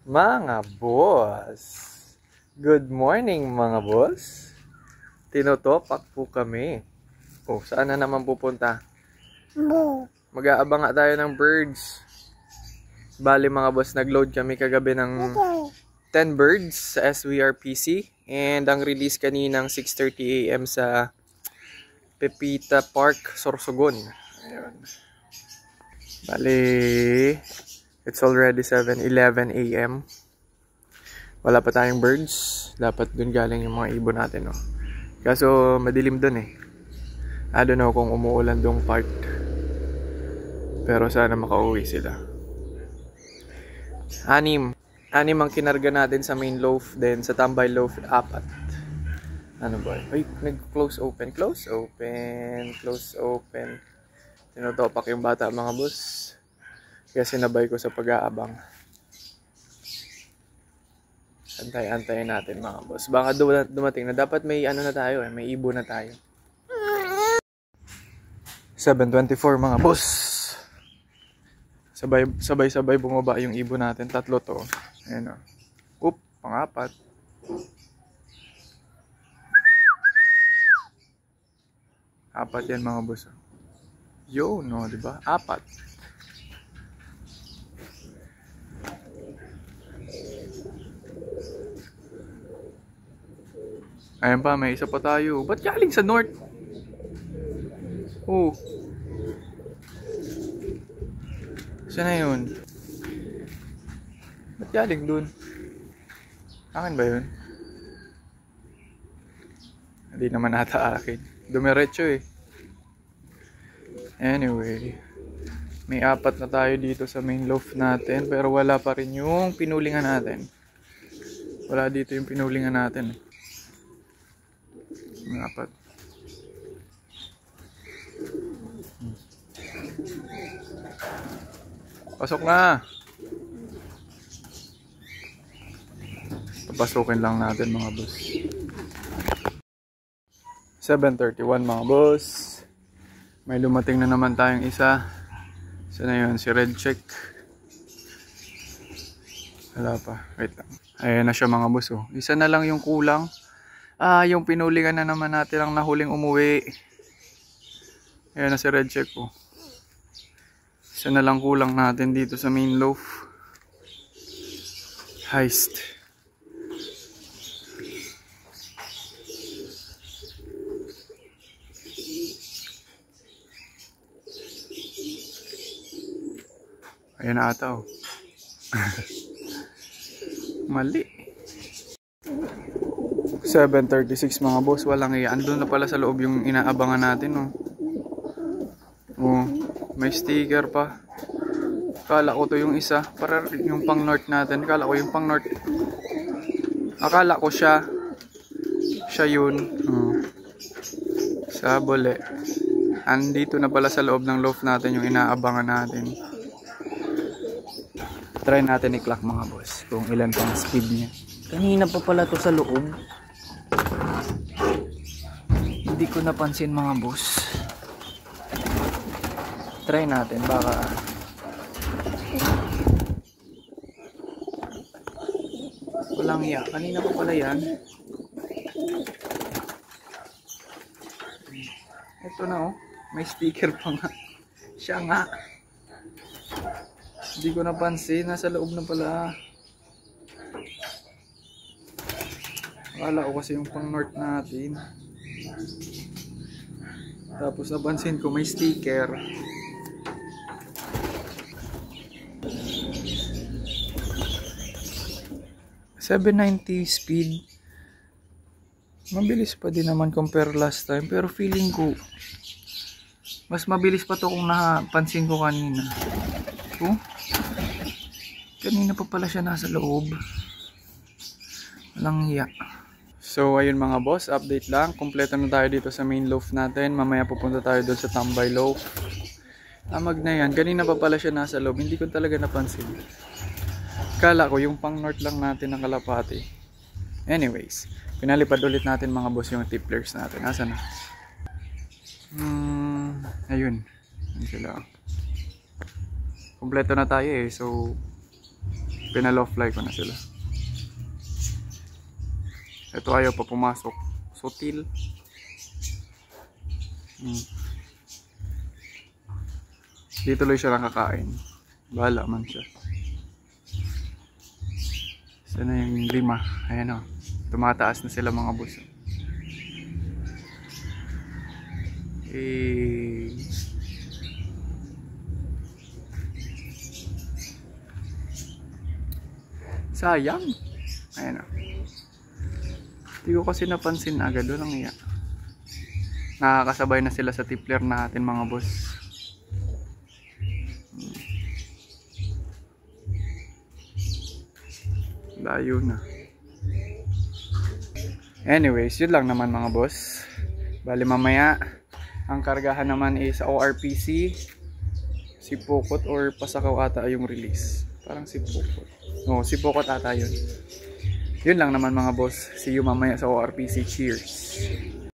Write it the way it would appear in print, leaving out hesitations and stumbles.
Mga boss, good morning mga boss. Tinotopak po kami. Saan na naman pupunta? Mag-aabang nga tayo ng birds. Bali mga boss, nag-load kami kagabi ng 10 birds sa SWRPC. And ang release kaninang 6:30 AM sa Pepita Park, Sorsogon. Ayun. Bali, it's already 7:11 AM. Wala pa tayong birds. Dapat dun galing yung mga ibon natin, no? Kaso madilim dun eh. I don't know kung umuulan dong part. Pero sana makauwi sila. Anim ang kinarga natin sa main loaf. Then sa tambay loaf, 4. Ano ba? Ay, nag-close open. Close open. Tinotopak yung bata mga boss. Kaya sinabay ko sa pag-aabang. Antay-antayin natin mga boss. Baka dumating na. Dapat may ano na tayo eh. May ibon na tayo. 7:24 mga boss. Sabay-sabay bumaba yung ibon natin. 3 to. Ayan o. Pang-4. Apat yan mga boss. Yo, no, diba? 4. Ayan pa, may isa pa tayo. Ba't galing sa north? Saan na yun? Ba't galing dun? Akin ba yun? Hindi naman ata akin. Dumiretso eh. Anyway, may 4 na tayo dito sa main loaf natin. Pero wala pa rin yung pinulingan natin. Wala dito yung pinulingan natin. May 4. Pasok na. Papasukin lang natin mga boss. 7:31 mga boss. May dumating na naman tayong isa. Saan na yun? Si Red Check. Wala pa. Wait lang. Ayan na siya mga boss. Isa na lang yung kulang. Yung pinulingan na naman natin ang nahuling umuwi. Ayan na si Red Check po. Isa na lang kulang natin dito sa main loaf. Heist. Ayan na ata Mali. 7:36 mga boss, walang iya. Andun na pala sa loob yung inaabangan natin, may sticker pa. Kala ko to yung isa, para yung pang north natin. Kala ko yung pang north. Akala ko siya yun. Sabole. Andito na pala sa loob ng loaf natin yung inaabangan natin. Try natin i-clock mga boss kung ilan pang speed niya. Kanina pa pala to sa loob. Hindi ko napansin mga boss. Try natin, baka walang iya. Kanina pa pala yan. Ito na may sticker pa nga. Siya nga. Hindi ko napansin, nasa loob na pala. Akala ko kasi yung pang north natin. Tapos napansin ko may sticker. 790 speed. Mabilis pa din naman compare last time. Pero feeling ko mas mabilis pa to kung napansin ko kanina. Kanina pa pala siya nasa loob. Walang hiya. So ayun mga boss, update lang. Kompleto na tayo dito sa main loaf natin. Mamaya pupunta tayo doon sa tambay loaf. Amag na yan. Kanina pa pala siya nasa loob. Hindi ko talaga napansin. Kala ko yung pang north lang natin ng kalapati. Anyways, pinalipad ulit natin mga boss yung tipplers natin. Nasaan na? Ayun. Ayun sila. Kompleto na tayo eh. So Pinalow fly ko na sila. Ito ayaw pa pumasok. Sutil. Di tuloy siya lang kakain. Bahala man siya. Sana yung 5. Ayan o. Tumataas na sila mga boss. Sayang. Ayan o. Hindi ko kasi napansin agad. Walang iya. Nakakasabay na sila sa tipler natin mga boss. Layo na. Anyways, yun lang naman mga boss. Bali mamaya ang kargahan naman is ORPC, Sipokot or Pasakaw ata yung release. Parang Sipokot. No, Sipokot ata yun. Yun lang naman mga boss. See you mamaya sa ORPC. Cheers!